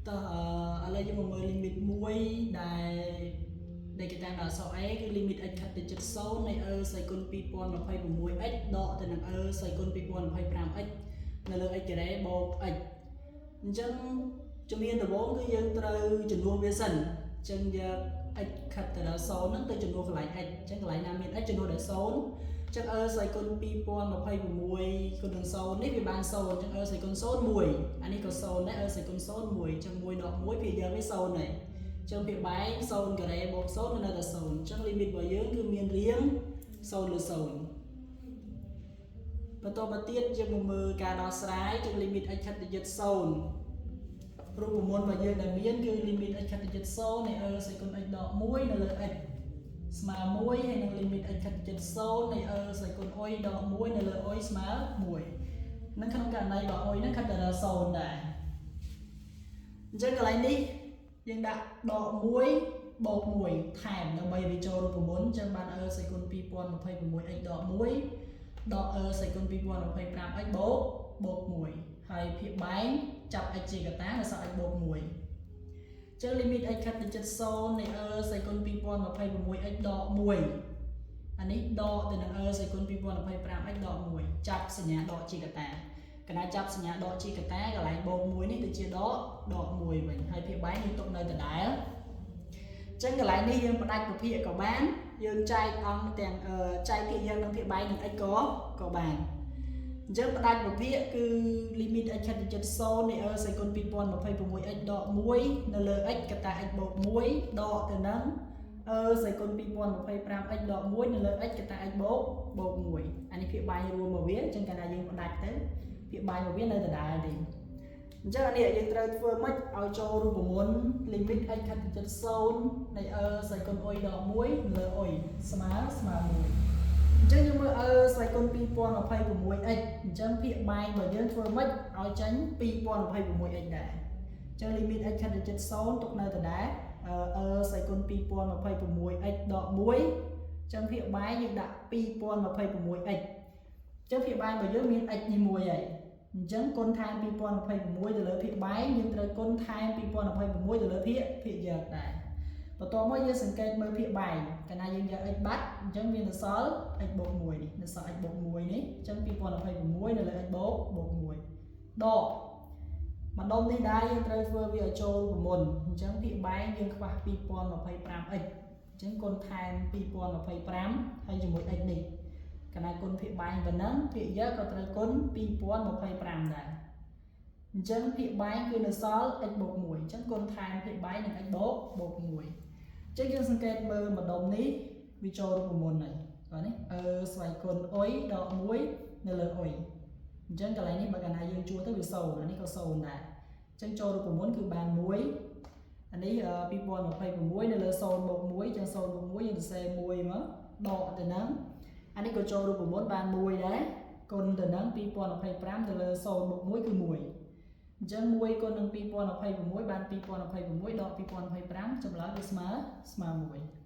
តើឥឡូវយើងមកមើល limit មួយដែលគេតាមដល់អក្សរ A គឺ limit x ខិតទៅជិត0នៃ e ស្អីគុណ 2026x ដកទៅនឹង e ស្អីគុណ 2025x នៅលើ x ការ៉េបូក x អញ្ចឹងជំនាញដំបូងគឺយើងត្រូវចំនួនវាសិនអញ្ចឹងយក x ខិតទៅដល់0ហ្នឹងទៅចំនួនកន្លែង x អញ្ចឹងកន្លែងណាមាន x ចំនួនដល់0អញ្ចឹង e ស្អីគុណ 2026 គុណនឹង0នេះវាបាន0អញ្ចឹង e ស្អីគុណ0 1អានេះក៏0ដែរ e ស្អីគុណ0 1អញ្ចឹង1ដក1ភាគយកវា0ដែរអញ្ចឹងភាគបែង0ការ៉េបូក0នៅតែ0អញ្ចឹង limit របស់យើងគឺមានរាង0លើ0បន្តមកទៀតយើងមកមើលការដោះស្រាយចឹង limit x ខិតទៅជិត0រូបមន្តរបស់យើងដែលមានគឺ limit x ខិតទៅជិត0នៃ e ស្អីគុណ x ដក1នៅលើ x ស្មើ1ហើយនឹង limit x ខិតទៅជិត0នៃ e ស្អីគុណ y ដក1នៅលើ y ស្មើ1នឹងក្នុងករណីបើ y ហ្នឹងខិតទៅដល់0ដែរអញ្ចឹងកន្លែងនេះយើងដាក់ដក1បូក1ថែមដើម្បីវាចូលរូបមន្តអញ្ចឹងបាន e ស្អីគុណ 2026x ដក1ដក e ស្អីគុណ 2025x បូក1ហើយភាគបែងចាប់ x ជាកតានៅសល់ x បូក1អញ្ចឹង limit x ខិតទៅជិត0នៃ e ស្អីគុណ 2026x ដក1អានេះដកទៅនឹង e ស្អីគុណ 2025x ដក1ចាប់សញ្ញាដកជាកតាកណាចាប់សញ្ញាដកជាកតាកន្លែងបូក1នេះទៅជាដក1វិញហើយភាគបែងយើងទុកនៅដដែលអញ្ចឹងកន្លែងនេះយើងផ្ដាច់ពភាគក៏បានយើងចែកអង្គទាំងចែកភាគយើងនឹងភាគបែងនឹង x ក៏បានអញ្ចឹងផ្ដាច់ពភាគគឺ limit x ខិតទៅជិត0នៃ e ស្អីគុណ 2026x ដក1នៅលើ x កតា x បូក1ដកទៅនឹង e ស្អីគុណ 2025x ដក1នៅលើ x កតា x បូក1អានេះភាគបែងរួមមកវាអញ្ចឹងកាលណាយើងផ្ដាច់ទៅភាគបែងមកវានៅដដែលទេអញ្ចឹងអានេះយើងត្រូវធ្វើម៉េចឲ្យចូលរូបមន្ត limit x ខិតទៅជិត0នៃ e ស្អីគុណ y ដក1នៅលើ y ស្មើ1អញ្ចឹងយើងមើល e ស្អីគុណ 2026x អញ្ចឹងភាគបែងរបស់យើងធ្វើម៉េចឲ្យចេញ 2026x ដែរអញ្ចឹង limit x ខិតទៅជិត0ទុកនៅដដែល e ស្អីគុណ 2026x ដក1អញ្ចឹងភាគបែងយើងដាក់ 2026x អញ្ចឹងភាគបែងរបស់យើងមាន x នេះមួយហើយអញ្ចឹងគុណថែម2026ទៅលើភាគបែងយើងត្រូវគុណថែម2026ទៅលើភាគយកដែរបន្ទាប់មកយើងសង្កេតមើលភាគបែងកាលណាយើងយក x បាត់អញ្ចឹងមាននៅសល់ x បូក1នេះនៅសល់ x បូក1នេះអញ្ចឹង2026នៅលើ x បូក1ដកម្ដុំនេះដែរយើងត្រូវធ្វើវាឲ្យចូលរូបមន្តអញ្ចឹងភាគបែងយើងខ្វះ 2025x អញ្ចឹងគុណថែម2025ហើយជាមួយ x នេះកាលណាគុណភាគបែងប៉ុណ្ណឹងភាគយកក៏ត្រូវគុណ2025ដែរអញ្ចឹងភាគបែងគឺនៅសល់ x បូក1អញ្ចឹងគុណថែមភាគបែងនឹង x បូក1អញ្ចឹងយើងសង្កេតមើលម្ដុំនេះវាចូលរូបមន្តហើយបាទនេះស្វ័យគុណ y ដក1នៅលើ y អញ្ចឹងកន្លែងនេះបើកាលណាយើងជួសទៅវា0អានេះក៏0ដែរអញ្ចឹងចូលរូបមន្តគឺបាន1អានេះ2026នៅលើ0បូក1អញ្ចឹង0បូក1យើងសរសេរ1មកដកទៅនឹងអានេះក៏ចូលរូបមន្តបាន1ដែរគុណទៅនឹង2025ទៅលើ0បូក1គឺ1អញ្ចឹង1គុណនឹង2026បាន2026ដក2025ចម្លើយវាស្មើ1